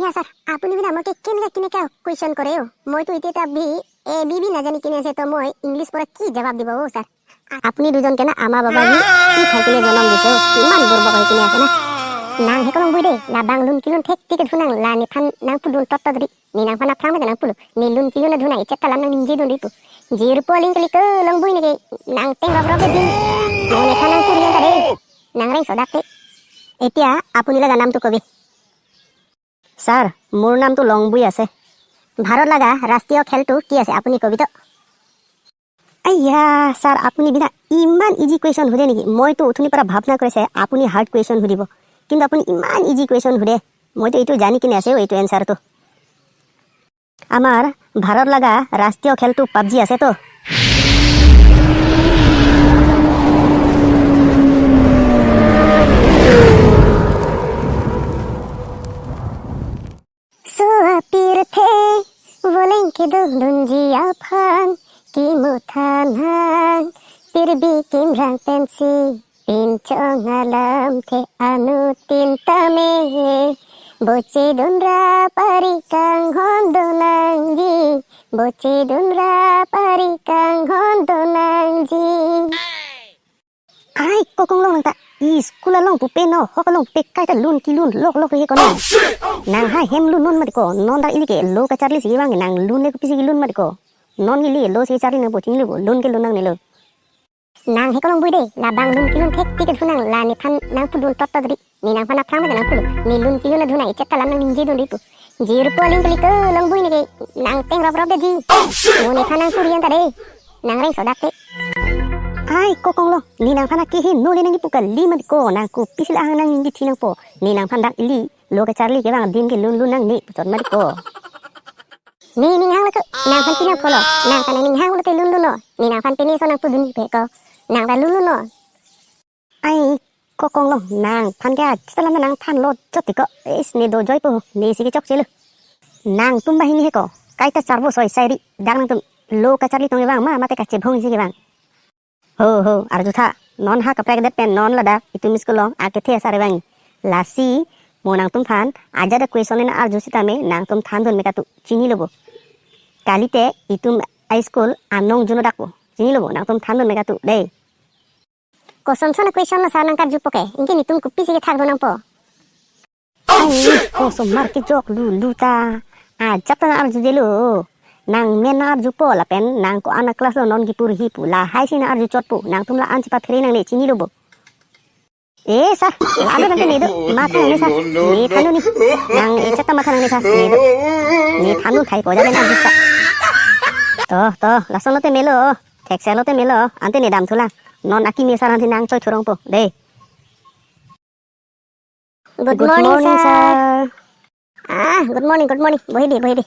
আইয়া স্যার আপুনি বিনা আমাকে কেনেকা কোয়েশ্চন করে মই তো ইতে বি এ বি বি না জানি কিনে আছে তো মই ইংলিশ পড়া কি জবাব দিব ও স্যার আপনি দুজন কেনা আমা বাবা কি থাকিলে জনম দিছে ইমান গর্ব করে কিনে আছে না nang hekolong buide la bang lun kilun thek tik dhunang la ni phan nang pudun tot todri ni nang phana phang me nang pulu ni lun kilun na dhunai chekka lam nang ninji dun ditu jir poling kali ke long bui ni nang teng rob rob ji ni khana kuriyan tare nang rei sodakte etia apuni laga nam tu kobi sir mor nam tu long bui ase bharat laga rashtriyo khel tu ki ase apuni kobi to আইয়া sir আপনি বিনা ইমান easy question হুদে নেকি মই তো উঠুনি পৰা ভাবনা কৰিছে আপুনি হার্ড কোয়েশ্চন হুদিব কিন্তু আপুনি ইমান ইজি কোয়েশ্চন হুদে মই তো এইটো জানি কিনে আছে এইটো এনসার তো আমাৰ ভাৰত লাগা ৰাষ্ট্ৰীয় খেলটো পাবজি আছে তো সো আপীর থে बोलें के दुंजिया फान की मुथानang pirbi kimrang pensi pincong alam the anu tintame boce dunra parikang hondonang ji boce dunra parikang hondonang ji ai kokong long ta school long pu pe no hokalong pe kai ta lun ki lun lok lok he kono nang hai hem lun non ma ko non da ilike lo ka charli si bang nang lun le pisi lun ma ko non gi li lo si charli na bo ching le bo lun ke lun nang ne lo nang he kolong buide la bang lun kilun thek tik dhunang la ni phan nang pudun tot todri ni nang phana phang me nang pulu ni lun kilun na dhunai chekka lam nang ninji dun ditu jir poling kali ke long bui ni nang teng rob rob ji ni phana kuriyan tare nang rei sodakte ai kokong lo ni nang phana ki he no le nang pukal li ma ko nang ku pisila hang nang ninji thinang po ni nang phan dak ili lo ka charli ke bang dim ke lun lun nang ni putot ma ko ni ning hang la nang phan pinang pholo nang kana ning hang lo te lun lun no ni nang phan pini so nang pudun pe ko nang da lun lun no ai kokong lo nang phan ga salam nang phan lo choti ko is ni do joy po ni si ke chok chelu nang tum ba hi he ko kai ta charbo soi sai ri dang nang tum lo ka charli tong bang ma mate ka che bhong si ke bang ho ar jutha non ha kapra ke pen non lada itu mis ko long ake the sare bang lasi mo nang tum phan aja da question na ar jusita me nang tum than don me ka tu chini lobo kalite itum high school anong juno dakbo chini lobo nang tum than don me ka tu dei koson sona question na sanang kar jupoke inge ni tum kupi sige thak donang po ai ko so mar ke jok lu ta a japta ar jujelu nang men ar jupo la pen nang ko ana class lo non gi pur hi pu la hai sin ar ju chot pu nang tum la an chipa thre nang le chini lobo e sa ado nang ne do ma tha ne sa ni thanu ni nang e chata ma tha nang ne sa ni thanu khai ko ja le nang sa to la son lo te melo thek sa lo te melo ante ne dam thula non aki me sa ran thi nang choi thorong po de good morning sir good morning bohi di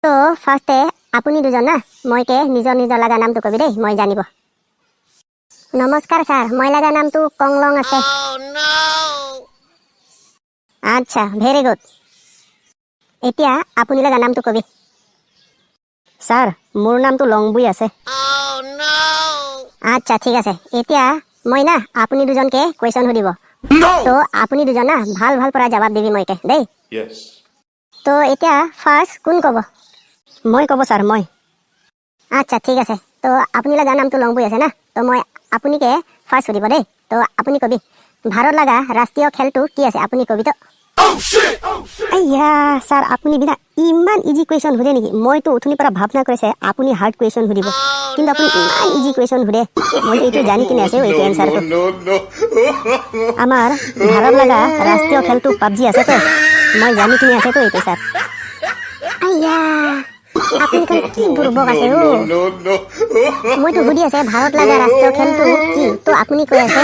তো ফার্স্টে আপুনি দুজন না মইকে নিজৰ লাগা নামটো কবি দেই মই জানিব নমস্কাৰ স্যাৰ মই লাগা নামটো কংলং আছে আচ্ছা ভেৰি গুড এতিয়া আপুনি লাগা নামটো কবি স্যাৰ মোৰ নামটো লংবুই আছে আচ্ছা ঠিক আছে এতিয়া মই না আপুনি দুজনকে কোয়েশ্চন সুধিব তো আপুনি দুজন না ভাল পৰা জবাব দিবি মইকে দেই তো এতিয়া ফার্স্ট কোন কব মই কব স্যার মই আচ্ছা ঠিক আছে তো আপুনি লাগা নামটো লংবুই আছে না তো মই আপুনিকে ফার্স্ট সুধিব দেই তো আপুনি কবি ভাৰত লাগা ৰাষ্ট্ৰীয় খেলটো কি আছে আপুনি কবি তো আইয়া স্যার আপুনি বিনা ইমান ইজি কোয়েশ্চন হুদে নেকি মই তো উঠুনি পৰা ভাবনা কৰিছে আপুনি হার্ড কোয়েশ্চন হুদিব কিন্তু আপুনি ইমান ইজি কোয়েশ্চন হুদে মই এইটো জানি কিনে আছে এইটো এনসার তো আমাৰ ভাৰত লাগা ৰাষ্ট্ৰীয় খেলটো পাবজি আছে তো মই জানি কিনে আছে তো এইটো স্যার আইয়া আপুনি কি বুৰ্বক আছে ও মই তো হুদি আছে ভাৰত লাগা ৰাষ্ট্ৰীয় খেলটো কি তো আপুনি কৈ আছে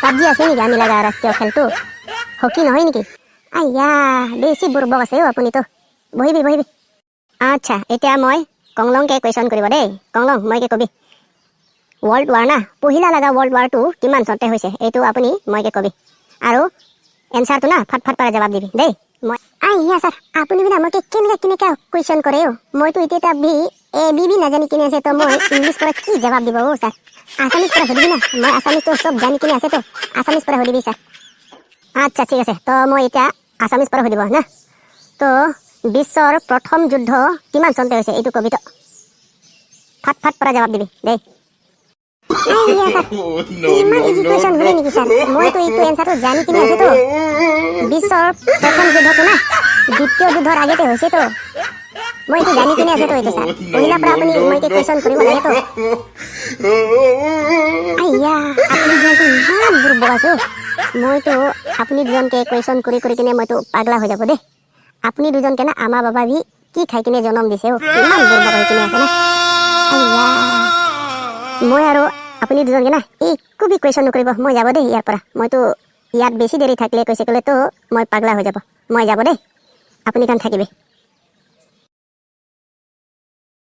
পাবজি আছে নেকি আমি লাগা ৰাষ্ট্ৰীয় খেলটো হকি নহয় নেকি আইয়া বেছি বুৰ্বক আছে ও আপুনি তো বহিবি আচ্ছা এতিয়া মই কংলংকে কোয়েশ্চন কৰিব দেই কংলং মইকে কবি ওয়াৰ্ল্ড ওয়াৰ না পহিলা লাগা ওয়াৰ্ল্ড ওয়াৰ টু কিমান চনতে হৈছে এইটো আপুনি মইকে কবি আৰু এনসাৰটো না ফট পৰা জবাব দিবি দেই মই আইয়া স্যাৰ আপুনি বিনা আমাকে কেনেকা কোয়েশ্চন কৰে মই তো ইতে বি এ বি বি না জানি কিনে আছে তো মই ইংলিশ পৰা কি জবাব দিব ও স্যাৰ আসামিজ পৰা সুধিবি না মই আসামিজ তো সব জানি কিনে আছে তো আসামিজ পৰা সুধিবি স্যাৰ আচ্ছা ঠিক আছে তো মই এটা আছামিজ পৰা সুধিব না তো বিশ্বৰ প্ৰথম যুদ্ধ কিমান চনতে হৈছে এইটো কবি তো ফাট ফাট পৰা জবাব দিবি দেই ইমান ইজি কুৱেশ্যন শুনে নেকি ছাৰ মইতো এইটো এনচাৰটো জানি কিনে আছো তো বিশ্বৰ প্ৰথম যুদ্ধটো না দ্বিতীয় যুদ্ধৰ আগতে হৈছে তো মই এইটো জানি কিনে আছো তো এইটো ছাৰ পহিলাৰ পৰা আপুনি মইকে কুৱেশ্যন কৰিব লাগে তো আইয়া আপুনি দুজনটো ইমান দুৰ্বল আছো মইতো আপুনি দুজনকে কুৱেশ্যন কৰি কৰি কিনে মইতো পাগলা হৈ যাব দেই আপুনি দুজনকে না আমা বাবা ভি কি খাই কিনে জন্ম দিছে ইমান দুৰ্বল হৈ কিনে আছে না আইয়া মই আৰু আপুনি দুজনকে না একো বি কুৱেশ্যন নকৰিব মই যাব দেই ইয়াৰ পৰা মইতো ইয়াত বেছি দেৰি থাকিলে কৈছে ক'লে তো মই পাগলা হৈ যাব মই যাব দেই আপুনি কাণ থাকিবি